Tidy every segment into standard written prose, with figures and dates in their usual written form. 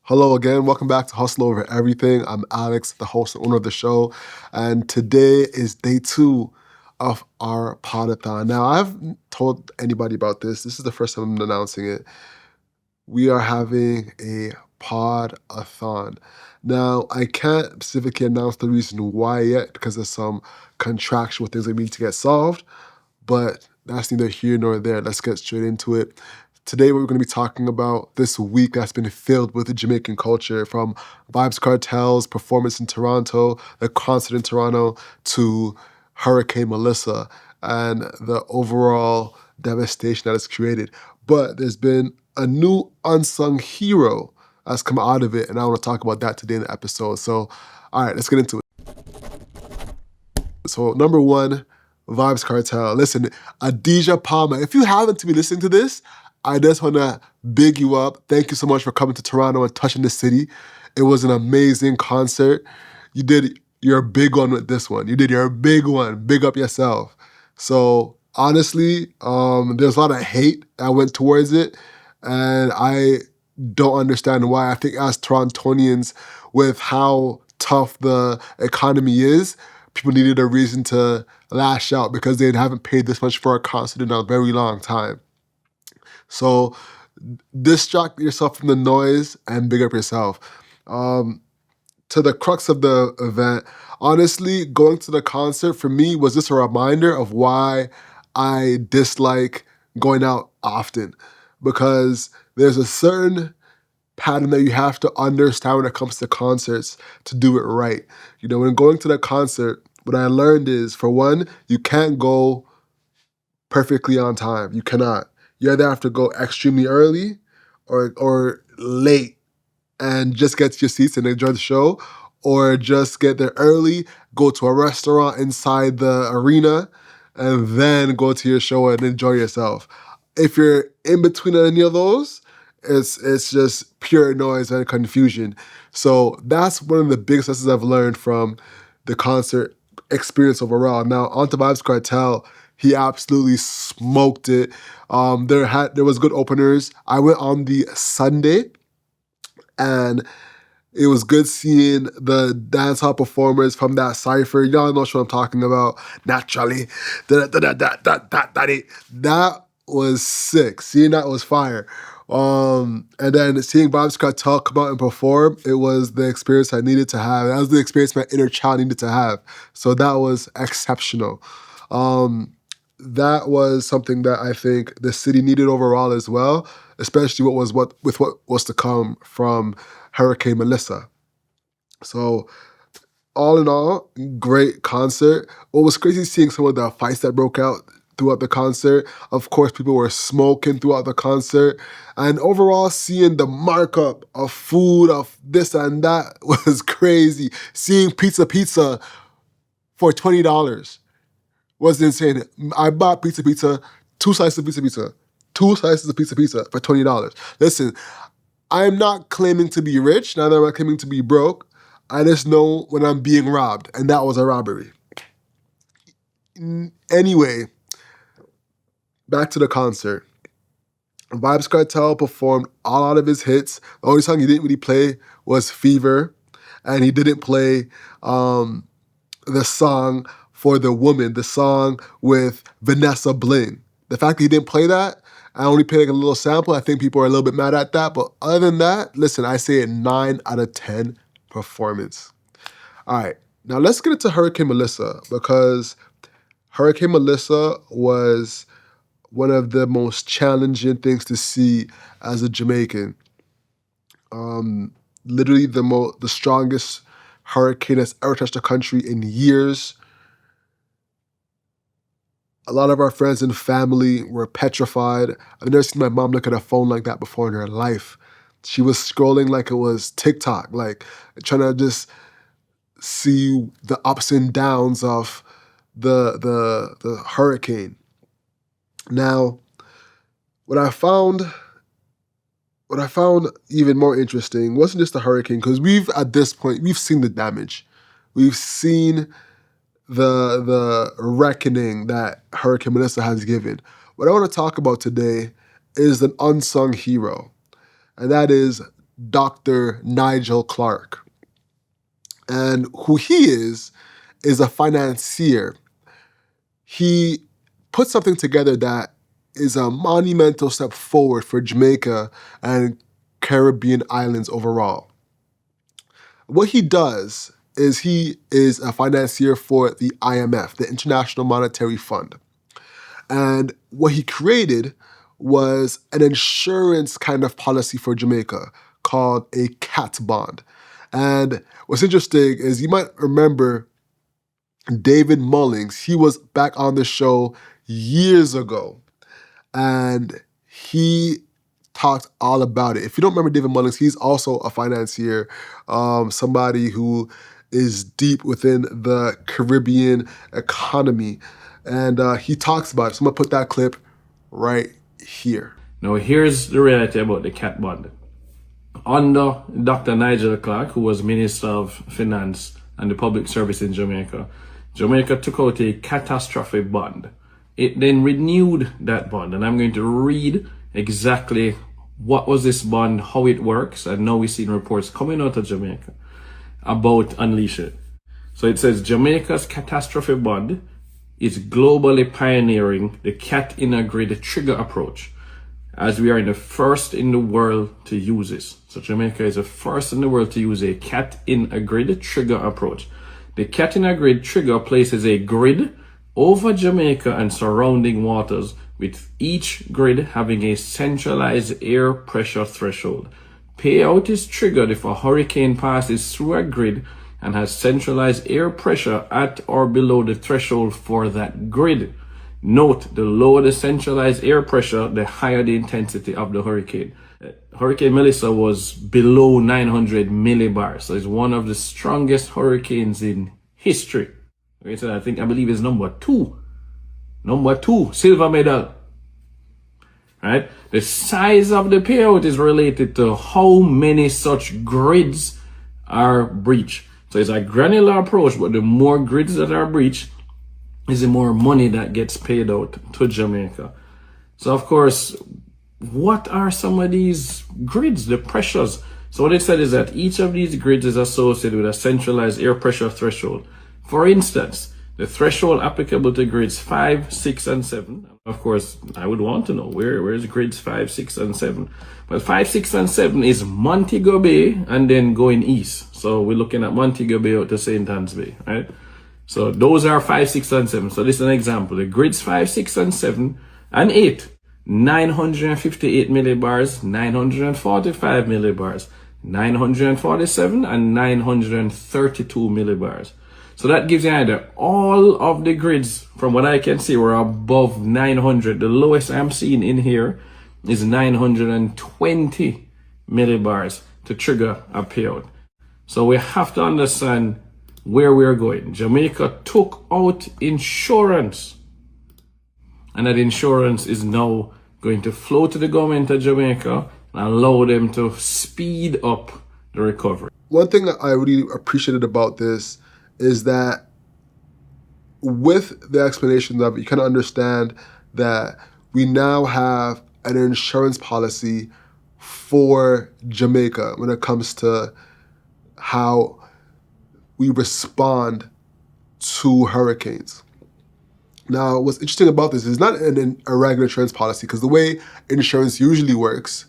Hello again. Welcome back to Hustle Over Everything. I'm Alex, the host and owner of the show. And today is day 2 of our Podathon. Now, I haven't told anybody about this. This is the first time I'm announcing it. We are having a Podathon. Now, I can't specifically announce the reason why yet because there's some contractual things that need to get solved, but that's neither here nor there. Let's get straight into it. Today, we're going to be talking about this week that's been filled with the Jamaican culture, from Vybz Kartel's performance in Toronto, the concert in Toronto, to Hurricane Melissa and the overall devastation that it's created. But there's been a new unsung hero that's come out of it, and I want to talk about that today in the episode. So, all right, let's get into it. So, number 1, Vybz Kartel. Listen, Adidja Palmer, if you haven't to be listening to this, I just want to big you up. Thank you so much for coming to Toronto and touching the city. It was an amazing concert. You did your big one with this one. You did your big one. Big up yourself. So honestly, there's a lot of hate that went towards it, and I don't understand why. I think as Torontonians, with how tough the economy is, people needed a reason to lash out because they haven't paid this much for a concert in a very long time. So distract yourself from the noise and big up yourself. To the crux of the event, honestly, going to the concert for me was just a reminder of why I dislike going out often, because there's a certain pattern that you have to understand when it comes to concerts to do it right. You know, when going to the concert, what I learned is, for one, you can't go perfectly on time. You cannot. You either have to go extremely early or late and just get to your seats and enjoy the show, or just get there early, go to a restaurant inside the arena, and then go to your show and enjoy yourself. If you're in between any of those, it's just pure noise and confusion. So that's one of the biggest lessons I've learned from the concert experience overall. Now, on to Vybz Kartel. He absolutely smoked it. There was good openers. I went on the Sunday, and it was good seeing the dancehall performers from that cypher. Y'all know what I'm talking about. Naturally. That was sick. Seeing that was fire. And then seeing Vybz Kartel come out and perform, it was the experience I needed to have. That was the experience my inner child needed to have. So that was exceptional. That was something that I think the city needed overall as well, especially with what was to come from Hurricane Melissa. So all in all, great concert. What was crazy seeing some of the fights that broke out throughout the concert. Of course, people were smoking throughout the concert. And overall, seeing the markup of food, of this and that was crazy. Seeing pizza for $20 was insane. I bought pizza, 2 slices of pizza, 2 slices of pizza for $20. Listen, I'm not claiming to be rich, neither am I claiming to be broke. I just know when I'm being robbed, and that was a robbery. Anyway, back to the concert. Vybz Kartel performed all out of his hits. The only song he didn't really play was Fever, and he didn't play the song For the Woman, the song with Vanessa Bling. The fact that he didn't play that, I only played like a little sample. I think people are a little bit mad at that. But other than that, listen, I say a 9 out of 10 performance. All right, now let's get into Hurricane Melissa, because Hurricane Melissa was one of the most challenging things to see as a Jamaican. Literally the strongest hurricane that's ever touched the country in years. A lot of our friends and family were petrified. I've never seen my mom look at a phone like that before in her life. She was scrolling like it was TikTok, like trying to just see the ups and downs of the hurricane. Now, what I found even more interesting wasn't just the hurricane, because at this point we've seen the damage. We've seen the reckoning that Hurricane Melissa has given. What I want to talk about today is an unsung hero, and that is Dr. Nigel Clark. And who he is a financier. He put something together that is a monumental step forward for Jamaica and Caribbean islands overall. What he does is he is a financier for the IMF, the International Monetary Fund. And what he created was an insurance kind of policy for Jamaica called a cat bond. And what's interesting is you might remember David Mullings. He was back on the show years ago, and he talked all about it. If you don't remember David Mullings, he's also a financier, somebody who is deep within the Caribbean economy, and he talks about it. So I'm going to put that clip right here. Now, here's the reality about the cat bond. Under Dr. Nigel Clark, who was Minister of Finance and the Public Service in Jamaica, Jamaica took out a catastrophe bond. It then renewed that bond, and I'm going to read exactly what was this bond, how it works, and now we've seen reports coming out of Jamaica about Unleash It. So it says, Jamaica's catastrophe bond is globally pioneering the cat in a grid trigger approach, as we are the first in the world to use this. So Jamaica is the first in the world to use a cat in a grid trigger approach. The cat in a grid trigger places a grid over Jamaica and surrounding waters, with each grid having a centralized air pressure threshold. Payout is triggered if a hurricane passes through a grid and has centralized air pressure at or below the threshold for that grid. Note, the lower the centralized air pressure, the higher the intensity of the hurricane. Hurricane Melissa was below 900 millibars, so it's one of the strongest hurricanes in history. Okay, so I believe it's number two, silver medal. Right? The size of the payout is related to how many such grids are breached. So it's a granular approach, but the more grids that are breached, is the more money that gets paid out to Jamaica. So of course, what are some of these grids, the pressures? So what it said is that each of these grids is associated with a centralized air pressure threshold. For instance, the threshold applicable to grids 5, 6, and 7. Of course, I would want to know where's grids 5, 6, and 7. Well, 5, 6, and 7 is Montego Bay and then going east. So we're looking at Montego Bay out to St. Anne's Bay, right? So those are 5, 6, and 7. So this is an example. The grids 5, 6, and 7 and 8. 958 millibars, 945 millibars, 947 and 932 millibars. So that gives you an idea. All of the grids, from what I can see, were above 900. The lowest I'm seeing in here is 920 millibars to trigger a payout. So we have to understand where we're going. Jamaica took out insurance, and that insurance is now going to flow to the government of Jamaica and allow them to speed up the recovery. One thing that I really appreciated about this is that with the explanation of it, you can understand that we now have an insurance policy for Jamaica when it comes to how we respond to hurricanes. Now, what's interesting about this is not a regular insurance policy, because the way insurance usually works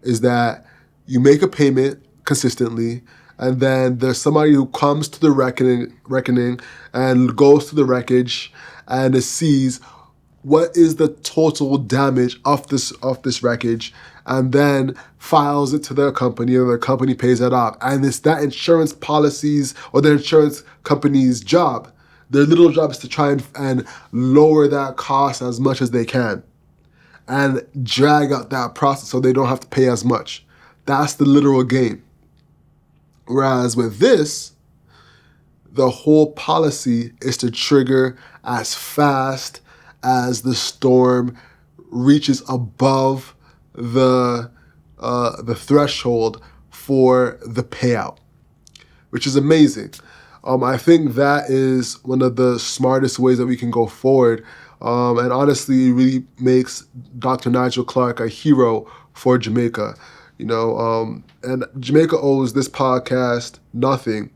is that you make a payment consistently, and then there's somebody who comes to the reckoning and goes to the wreckage and sees what is the total damage of this wreckage, and then files it to their company, and their company pays that off. And it's that insurance policy's or the insurance company's job. Their little job is to try and lower that cost as much as they can and drag out that process so they don't have to pay as much. That's the literal game. Whereas with this, the whole policy is to trigger as fast as the storm reaches above the threshold for the payout, which is amazing. I think that is one of the smartest ways that we can go forward. And honestly, it really makes Dr. Nigel Clark a hero for Jamaica. And Jamaica owes this podcast nothing.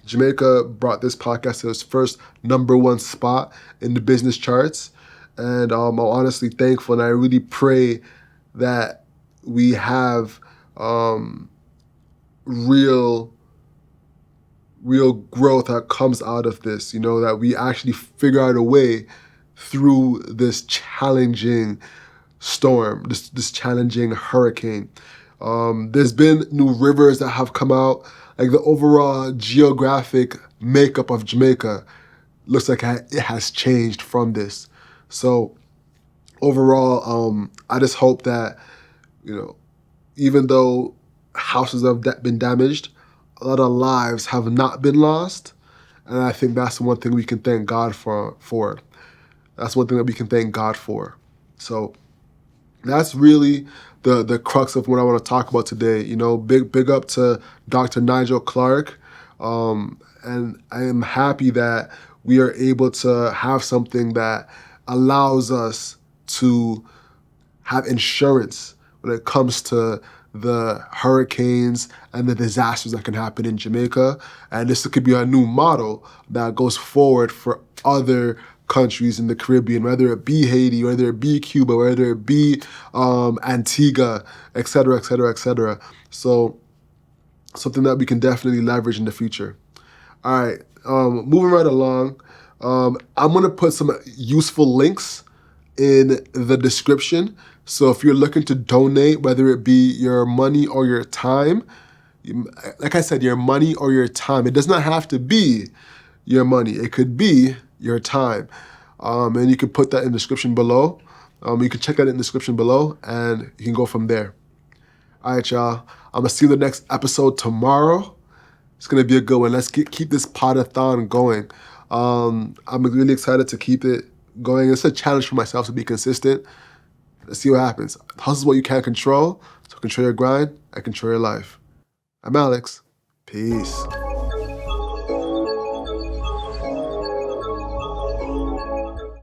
Jamaica brought this podcast to its first #1 spot in the business charts. And I'm honestly thankful, and I really pray that we have real growth that comes out of this, that we actually figure out a way through this challenging storm, this challenging hurricane. There's been new rivers that have come out. Like the overall geographic makeup of Jamaica looks like it has changed from this. So overall, I just hope that, even though houses have been damaged, a lot of lives have not been lost. And I think that's one thing we can thank God for. That's one thing that we can thank God for. So that's really the crux of what I want to talk about today. Big up to Dr. Nigel Clark. And I am happy that we are able to have something that allows us to have insurance when it comes to the hurricanes and the disasters that can happen in Jamaica. And this could be a new model that goes forward for other countries in the Caribbean, whether it be Haiti, whether it be Cuba, whether it be Antigua, et cetera, et cetera, et cetera. So something that we can definitely leverage in the future. All right, moving right along. I'm going to put some useful links in the description. So if you're looking to donate, whether it be your money or your time, like I said, your money or your time, it does not have to be your money. It could be your time. And you can put that in the description below. You can check that in the description below, and you can go from there. All right, y'all. I'm going to see you in the next episode tomorrow. It's going to be a good one. Let's keep this Podathon going. I'm really excited to keep it going. It's a challenge for myself to be consistent. Let's see what happens. Hustle is what you can't control. So control your grind and control your life. I'm Alex. Peace.